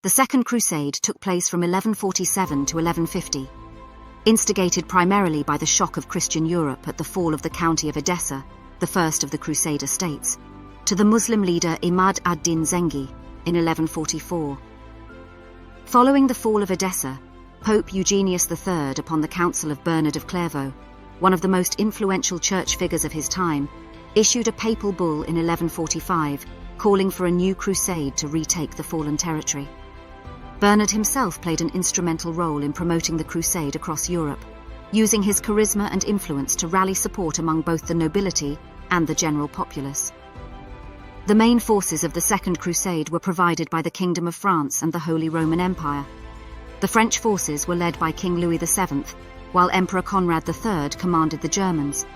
The Second Crusade took place from 1147 to 1150. Instigated primarily by the shock of Christian Europe at the fall of the County of Edessa, the first of the Crusader states, to the Muslim leader Imad ad-Din Zengi in 1144. Following the fall of Edessa, Pope Eugenius III, upon the Council of Bernard of Clairvaux, one of the most influential church figures of his time, issued a papal bull in 1145 calling for a new crusade to retake the fallen territory. Bernard himself played an instrumental role in promoting the crusade across Europe, using his charisma and influence to rally support among both the nobility and the general populace. The main forces of the Second Crusade were provided by the Kingdom of France and the Holy Roman Empire. The French forces were led by King Louis VII, while Emperor Conrad III commanded the Germans.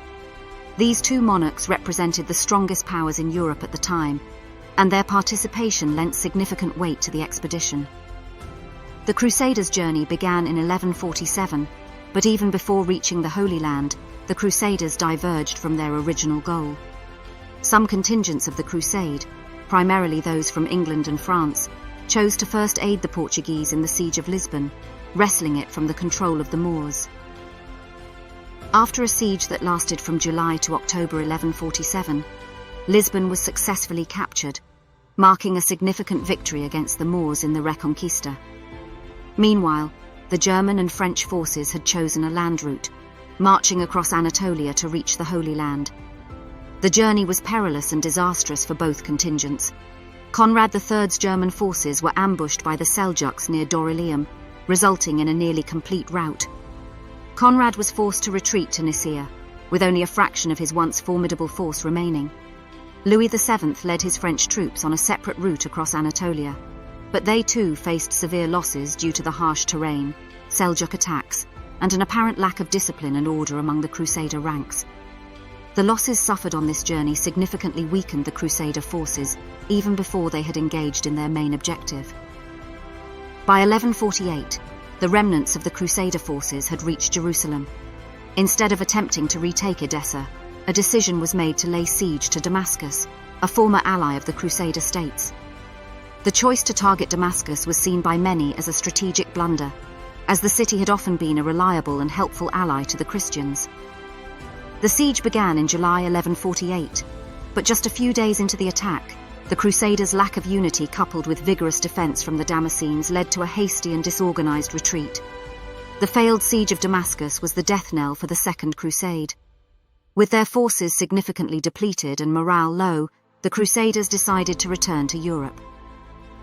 These two monarchs represented the strongest powers in Europe at the time, and their participation lent significant weight to the expedition. The Crusaders' journey began in 1147, but even before reaching the Holy Land, the Crusaders diverged from their original goal. Some contingents of the Crusade, primarily those from England and France, chose to first aid the Portuguese in the siege of Lisbon, wresting it from the control of the Moors. After a siege that lasted from July to October 1147, Lisbon was successfully captured, marking a significant victory against the Moors in the Reconquista. Meanwhile, the German and French forces had chosen a land route, marching across Anatolia to reach the Holy Land. The journey was perilous and disastrous for both contingents. Conrad III's German forces were ambushed by the Seljuks near Dorylaeum, resulting in a nearly complete rout. Conrad was forced to retreat to Nicaea, with only a fraction of his once formidable force remaining. Louis VII led his French troops on a separate route across Anatolia, but they too faced severe losses due to the harsh terrain, Seljuk attacks, and an apparent lack of discipline and order among the Crusader ranks. The losses suffered on this journey significantly weakened the Crusader forces, even before they had engaged in their main objective. By 1148, the remnants of the Crusader forces had reached Jerusalem. Instead of attempting to retake Edessa, a decision was made to lay siege to Damascus, a former ally of the Crusader states. The choice to target Damascus was seen by many as a strategic blunder, as the city had often been a reliable and helpful ally to the Christians. The siege began in July 1148, but just a few days into the attack, the Crusaders' lack of unity coupled with vigorous defense from the Damascenes led to a hasty and disorganized retreat. The failed siege of Damascus was the death knell for the Second Crusade. With their forces significantly depleted and morale low, the Crusaders decided to return to Europe.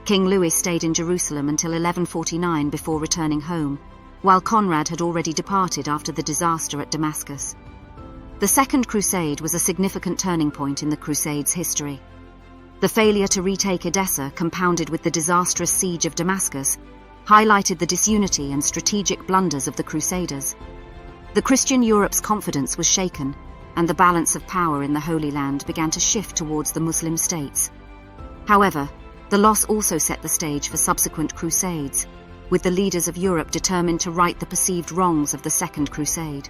King Louis stayed in Jerusalem until 1149 before returning home, while Conrad had already departed after the disaster at Damascus. The Second Crusade was a significant turning point in the Crusade's history. The failure to retake Edessa, compounded with the disastrous siege of Damascus, highlighted the disunity and strategic blunders of the Crusaders. The Christian Europe's confidence was shaken, and the balance of power in the Holy Land began to shift towards the Muslim states. However, the loss also set the stage for subsequent crusades, with the leaders of Europe determined to right the perceived wrongs of the Second Crusade.